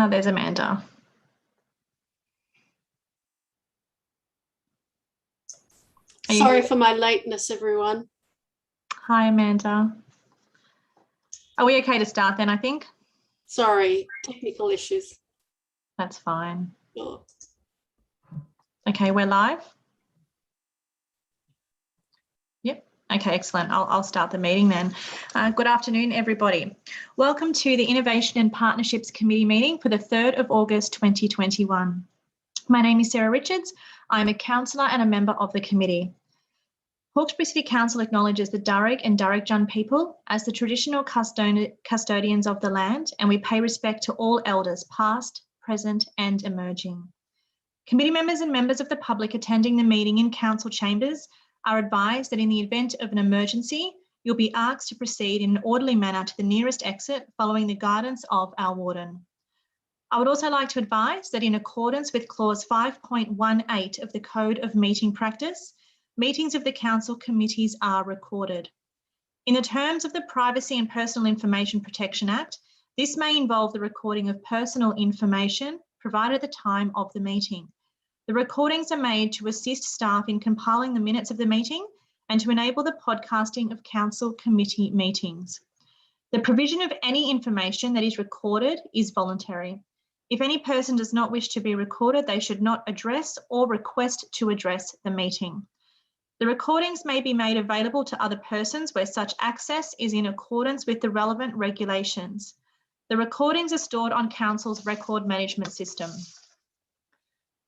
There's Amanda. Sorry for my lateness, everyone. Hi, Amanda. Are we okay to start then, I think? Sorry, technical issues. That's fine. Sure. Okay, we're live? Yep. Okay, excellent. I'll start the meeting then. Good afternoon, everybody. Welcome to the Innovation and Partnerships Committee meeting for the 3rd of August 2021. My name is Sarah Richards. I'm a councillor and a member of the committee. Hawkesbury City Council acknowledges the Darug and Darug people as the traditional custodians of the land, and we pay respect to all elders past, present and emerging. Committee members and members of the public attending the meeting in council chambers are advised that in the event of an emergency, you'll be asked to proceed in an orderly manner to the nearest exit following the guidance of our warden. I would also like to advise that in accordance with clause 5.18 of the Code of Meeting Practice, meetings of the council committees are recorded. In the terms of the Privacy and Personal Information Protection Act, this may involve the recording of personal information provided at the time of the meeting. The recordings are made to assist staff in compiling the minutes of the meeting and to enable the podcasting of council committee meetings. The provision of any information that is recorded is voluntary. If any person does not wish to be recorded, they should not address or request to address the meeting. The recordings may be made available to other persons where such access is in accordance with the relevant regulations. The recordings are stored on Council's record management system.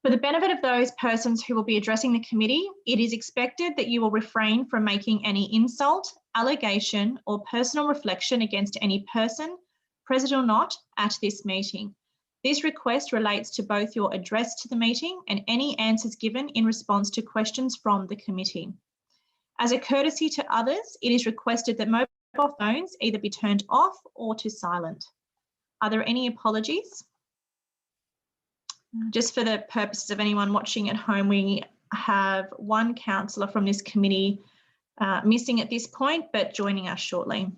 For the benefit of those persons who will be addressing the committee, it is expected that you will refrain from making any insult, allegation, or personal reflection against any person, present or not, at this meeting. This request relates to both your address to the meeting and any answers given in response to questions from the committee. As a courtesy to others, it is requested that mobile phones either be turned off or to silent. Are there any apologies? Just for the purposes of anyone watching at home, we have one councillor from this committee missing at this point, but joining us shortly.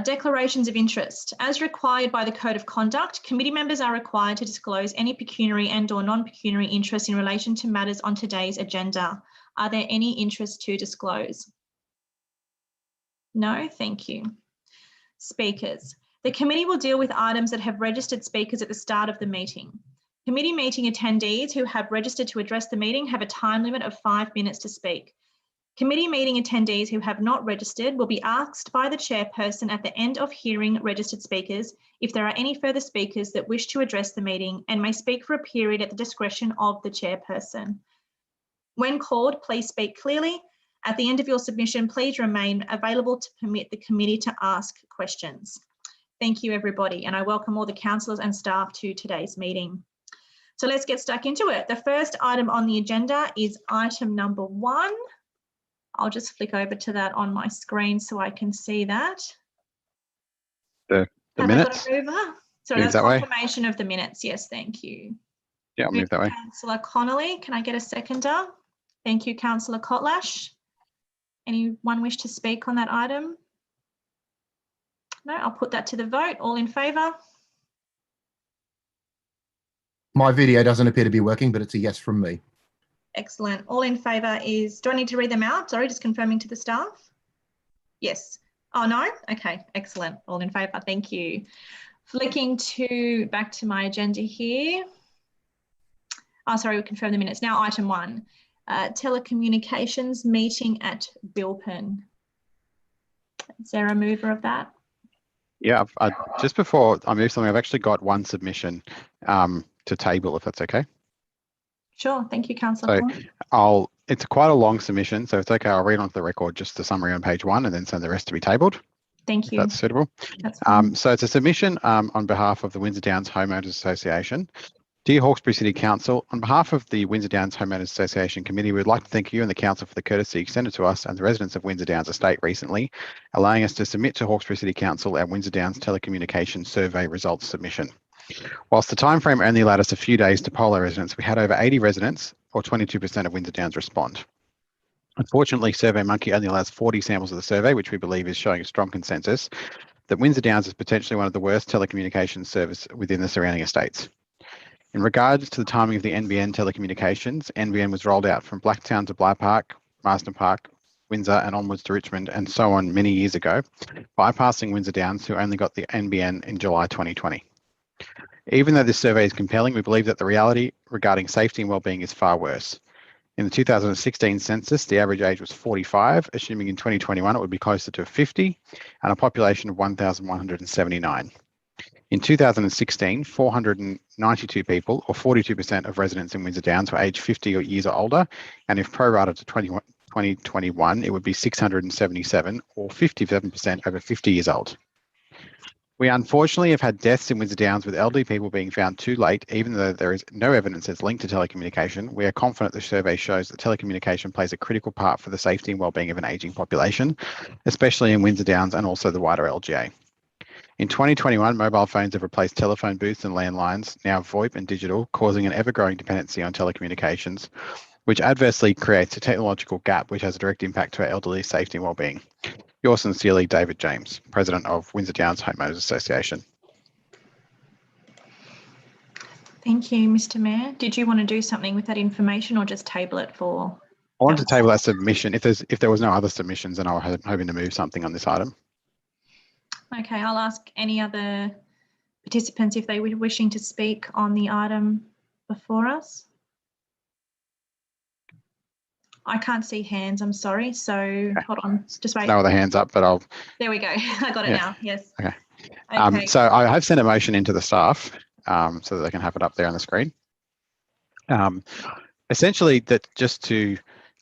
Declarations of interest. As required by the Code of Conduct, committee members are required to disclose any pecuniary and or non-pecuniary interest in relation to matters on today's agenda. Are there any interests to disclose? No, thank you. Speakers. The committee will deal with items that have registered speakers at the start of the meeting. Committee meeting attendees who have registered to address the meeting have a time limit of 5 minutes to speak. Committee meeting attendees who have not registered will be asked by the chairperson at the end of hearing registered speakers if there are any further speakers that wish to address the meeting and may speak for a period at the discretion of the chairperson. When called, please speak clearly. At the end of your submission, please remain available to permit the committee to ask questions. Thank you, everybody, and I welcome all the councillors and staff to today's meeting. So let's get stuck into it. The first item on the agenda is item number 1. I'll just flick over to that on my screen so I can see that. The minutes? Sorry, that's confirmation of the minutes. Yes, thank you. Yeah, I'll move that way. Councillor Connolly, can I get a seconder? Thank you, Councillor Kotlash. Anyone wish to speak on that item? No, I'll put that to the vote. All in favour? My video doesn't appear to be working, but it's a yes from me. Excellent. All in favour is, do I need to read them out? Sorry, just confirming to the staff. Yes. Oh, no? Okay, excellent. All in favour, thank you. Flicking back to my agenda here. Oh, sorry, we confirm the minutes. Now item 1, telecommunications meeting at Bilpin. Is there a mover of that? Yeah, just before I move something, I've actually got one submission to table, if that's okay. Sure, thank you, Councillor. So it's quite a long submission, so it's okay. I'll read onto the record just the summary on page 1 and then send the rest to be tabled. Thank you. If that's suitable. That's so it's a submission on behalf of the Windsor Downs Homeowners Association. Dear Hawkesbury City Council, on behalf of the Windsor Downs Homeowners Association Committee, we'd like to thank you and the Council for the courtesy extended to us and the residents of Windsor Downs Estate recently, allowing us to submit to Hawkesbury City Council our Windsor Downs Telecommunications Survey results submission. Whilst the timeframe only allowed us a few days to poll our residents, we had over 80 residents, or 22% of Windsor Downs, respond. Unfortunately, SurveyMonkey only allows 40 samples of the survey, which we believe is showing a strong consensus that Windsor Downs is potentially one of the worst telecommunications service within the surrounding estates. In regards to the timing of the NBN telecommunications, NBN was rolled out from Blacktown to Bligh Park, Marsden Park, Windsor and onwards to Richmond and so on many years ago, bypassing Windsor Downs, who only got the NBN in July 2020. Even though this survey is compelling, we believe that the reality regarding safety and wellbeing is far worse. In the 2016 census, the average age was 45, assuming in 2021 it would be closer to 50, and a population of 1,179. In 2016, 492 people, or 42% of residents in Windsor Downs, were aged 50 years or older, and if prorated to 2021, it would be 677, or 57% over 50 years old. We unfortunately have had deaths in Windsor Downs with elderly people being found too late, even though there is no evidence that's linked to telecommunication. We are confident the survey shows that telecommunication plays a critical part for the safety and wellbeing of an ageing population, especially in Windsor Downs and also the wider LGA. In 2021, mobile phones have replaced telephone booths and landlines, now VoIP and digital, causing an ever-growing dependency on telecommunications, which adversely creates a technological gap which has a direct impact to our elderly safety and wellbeing. Yours sincerely, David James, President of Windsor Downs Homeowners Association. Thank you, Mr. Mayor. Did you want to do something with that information or just table it for? I wanted to table that submission. If there was no other submissions, then I was hoping to move something on this item. Okay, I'll ask any other participants if they were wishing to speak on the item before us. I can't see hands, I'm sorry. So okay. Hold on, just wait. No other hands up, but I'll. There we go. I got it now. Yes. Okay. Okay. So I have sent a motion into the staff so that they can have it up there on the screen. Essentially, that just to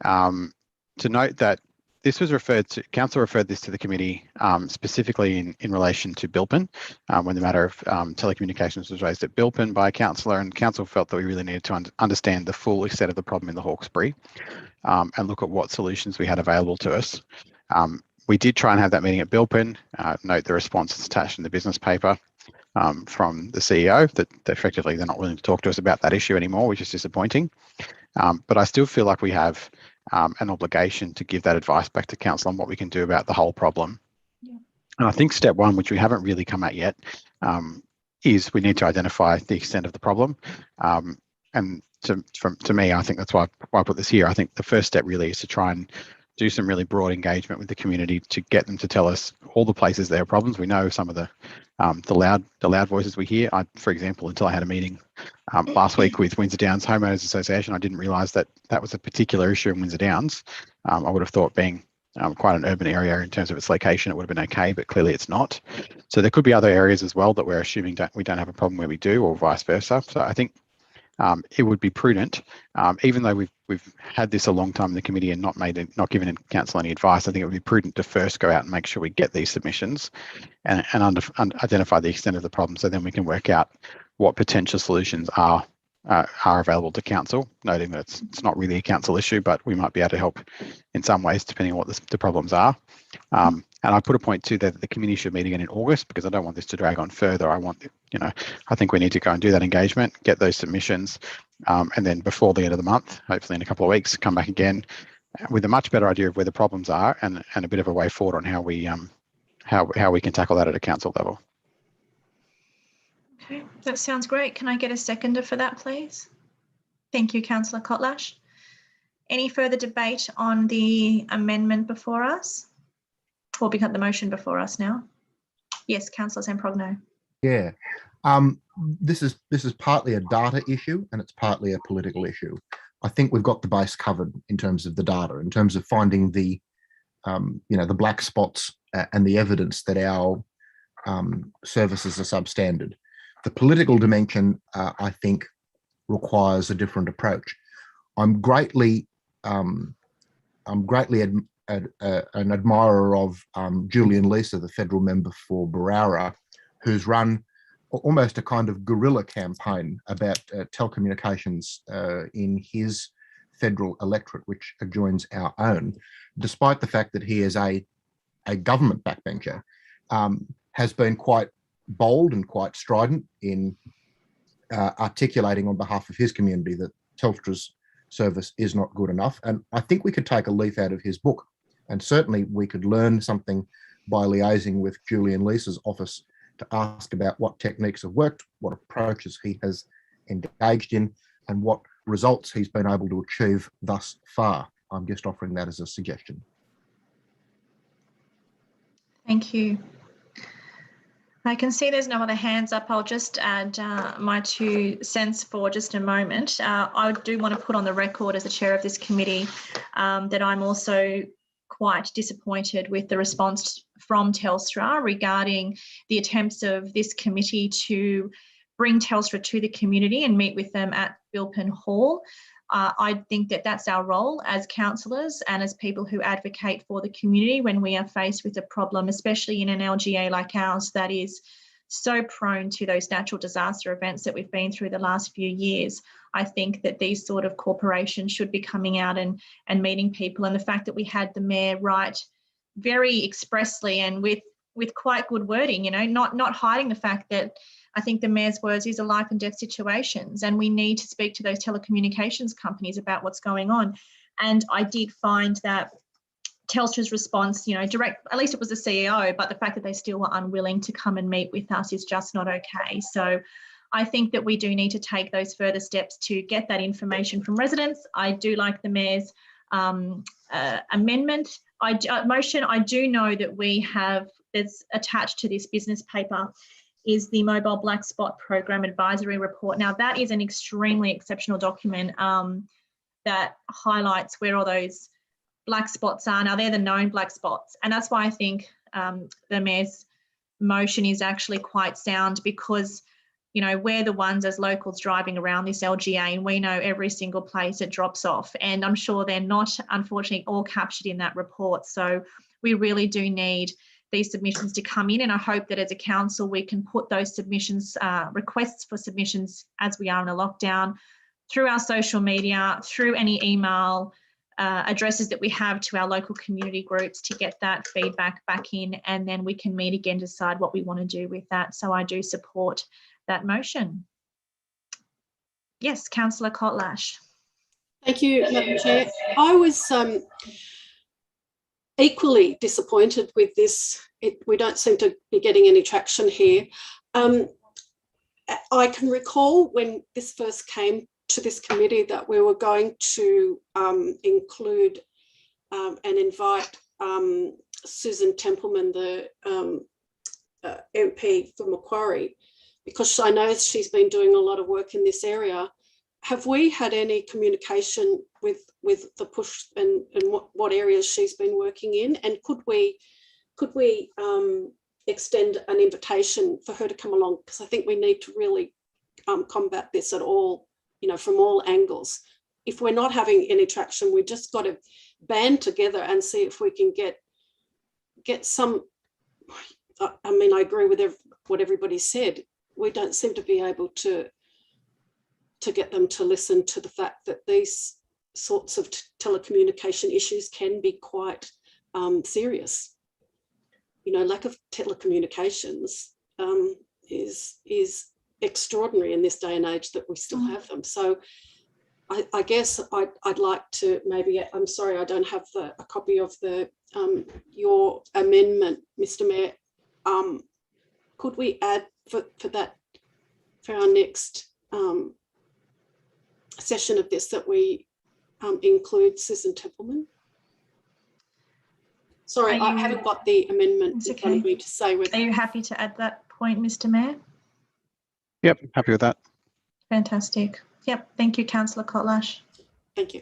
note that this was referred to, Council referred this to the committee specifically in relation to Bilpin when the matter of telecommunications was raised at Bilpin by a councillor, and Council felt that we really needed to understand the full extent of the problem in the Hawkesbury and look at what solutions we had available to us. We did try and have that meeting at Bilpin, note the response that's attached in the business paper from the CEO that effectively they're not willing to talk to us about that issue anymore, which is disappointing. But I still feel like we have an obligation to give that advice back to council on what we can do about the whole problem. Yeah. And I think step one, which we haven't really come at yet, is we need to identify the extent of the problem. And to me, I think that's why I put this here. I think the first step really is to try and do some really broad engagement with the community to get them to tell us all the places there are problems. We know some of the loud voices we hear. For example, until I had a meeting last week with Windsor Downs Homeowners Association, I didn't realise that was a particular issue in Windsor Downs. I would have thought being quite an urban area in terms of its location, it would have been okay, but clearly it's not. So there could be other areas as well that we're assuming we don't have a problem where we do, or vice versa. So I think it would be prudent, even though we've had this a long time in the committee and not given council any advice. I think it would be prudent to first go out and make sure we get these submissions and identify the extent of the problem, so then we can work out what potential solutions are available to council, noting that it's not really a council issue, but we might be able to help in some ways depending on what the problems are. And I put a point too that the committee should meet again in August, because I don't want this to drag on further. I think we need to go and do that engagement, get those submissions, and then before the end of the month, hopefully in a couple of weeks, come back again with a much better idea of where the problems are and a bit of a way forward on how we can tackle that at a council level. Okay, that sounds great. Can I get a seconder for that, please? Thank you, Councillor Kotlash. Any further debate on the amendment before us? Or we got the motion before us now? Yes, Councillor Zamprogno. Yeah, this is partly a data issue and it's partly a political issue. I think we've got the base covered in terms of the data, in terms of finding the the black spots and the evidence that our services are substandard. The political dimension, I think, requires a different approach. I'm greatly an admirer of Julian Leeser, the federal member for Barara, who's run almost a kind of guerrilla campaign about telecommunications in his federal electorate, which adjoins our own, despite the fact that he is a government backbencher, has been quite bold and quite strident in articulating on behalf of his community that Telstra's service is not good enough. And I think we could take a leaf out of his book, and certainly we could learn something by liaising with Julian Leese's office to ask about what techniques have worked, what approaches he has engaged in, and what results he's been able to achieve thus far. I'm just offering that as a suggestion. Thank you. I can see there's no other hands up. I'll just add my 2 cents for just a moment. I do want to put on the record as the chair of this committee that I'm also quite disappointed with the response from Telstra regarding the attempts of this committee to bring Telstra to the community and meet with them at Bilpin Hall. I think that that's our role as councillors and as people who advocate for the community when we are faced with a problem, especially in an LGA like ours that is so prone to those natural disaster events that we've been through the last few years. I think that these sort of corporations should be coming out and meeting people. And the fact that we had the mayor write very expressly and with quite good wording, you know, not hiding the fact that I think the mayor's words is a life and death situations, and we need to speak to those telecommunications companies about what's going on. And I did find that Telstra's response, you know, direct, at least it was the CEO, but the fact that they still were unwilling to come and meet with us is just not okay. So I think that we do need to take those further steps to get that information from residents. I do like the mayor's amendment. Motion. I do know that we have, there's attached to this business paper is the Mobile Black Spot Program Advisory Report. Now, that is an extremely exceptional document that highlights where all those black spots are. Now, they're the known black spots. And that's why I think the mayor's motion is actually quite sound, because, you know, we're the ones as locals driving around this LGA and we know every single place it drops off. And I'm sure they're not, unfortunately, all captured in that report. So we really do need these submissions to come in, and I hope that as a council we can put those submissions, requests for submissions as we are in a lockdown, through our social media, through any email addresses that we have to our local community groups to get that feedback back in, and then we can meet again to decide what we want to do with that. So I do support that motion. Yes, Councillor Kotlash. Thank you, Madam Chair. I was equally disappointed with this. We don't seem to be getting any traction here. I can recall when this first came to this committee that we were going to include and invite Susan Templeman, the MP for Macquarie, because I know she's been doing a lot of work in this area. Have we had any communication with the push and what areas she's been working in? And could we extend an invitation for her to come along? Because I think we need to really combat this at all, you know, from all angles. If we're not having any traction, we just got to band together and see if we can get some. I mean, I agree with what everybody said. We don't seem to be able to get them to listen to the fact that these sorts of telecommunication issues can be quite serious. You know, lack of telecommunications is extraordinary in this day and age that we still have them. So I guess I'd like to maybe, I'm sorry, I don't have a copy of your amendment, Mr. Mayor. Could we add for our next session of this that we include Susan Templeman? Sorry, I haven't got the amendment in front of me to say whether. Are you happy to add that point, Mr. Mayor? Yep, happy with that. Fantastic. Yep, thank you, Councillor Kotlash. Thank you.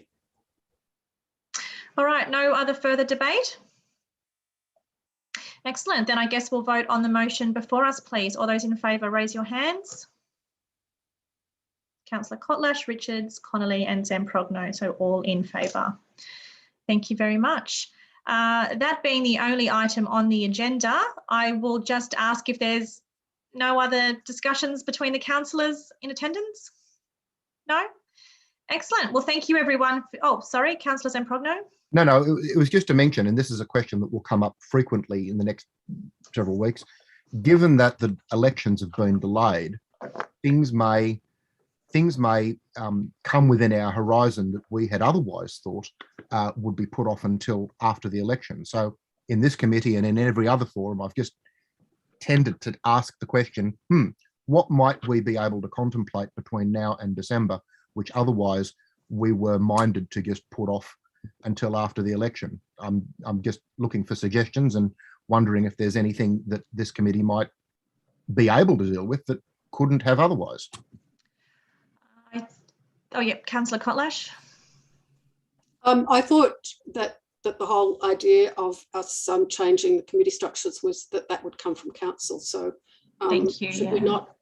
All right, no other further debate? Excellent, then I guess we'll vote on the motion before us, please. All those in favour, raise your hands. Councillor Kotlash, Richards, Connolly and Zamprogno, so all in favour. Thank you very much. That being the only item on the agenda, I will just ask if there's no other discussions between the councillors in attendance? No? Excellent. Well, thank you, everyone. Oh, sorry, Councillor Zamprogno. No, it was just to mention, and this is a question that will come up frequently in the next several weeks. Given that the elections have been delayed, things may come within our horizon that we had otherwise thought would be put off until after the election. So in this committee and in every other forum, I've just tended to ask the question, what might we be able to contemplate between now and December, which otherwise we were minded to just put off until after the election? I'm just looking for suggestions and wondering if there's anything that this committee might be able to deal with that couldn't have otherwise. Councillor Kotlash. I thought that the whole idea of us changing the committee structures was that would come from council. So thank you. Should we not?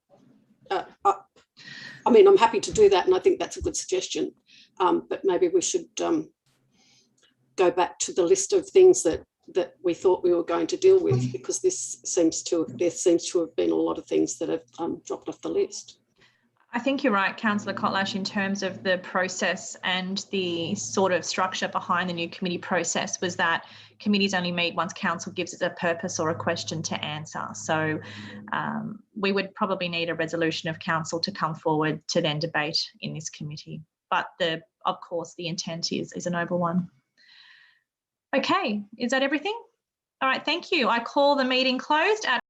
I mean, I'm happy to do that, and I think that's a good suggestion. But maybe we should go back to the list of things that we thought we were going to deal with, because there seems to have been a lot of things that have dropped off the list. I think you're right, Councillor Kotlash, in terms of the process and the sort of structure behind the new committee process was that committees only meet once council gives it a purpose or a question to answer. So we would probably need a resolution of council to come forward to then debate in this committee. But of course, the intent is a noble one. Okay, is that everything? All right, thank you. I call the meeting closed at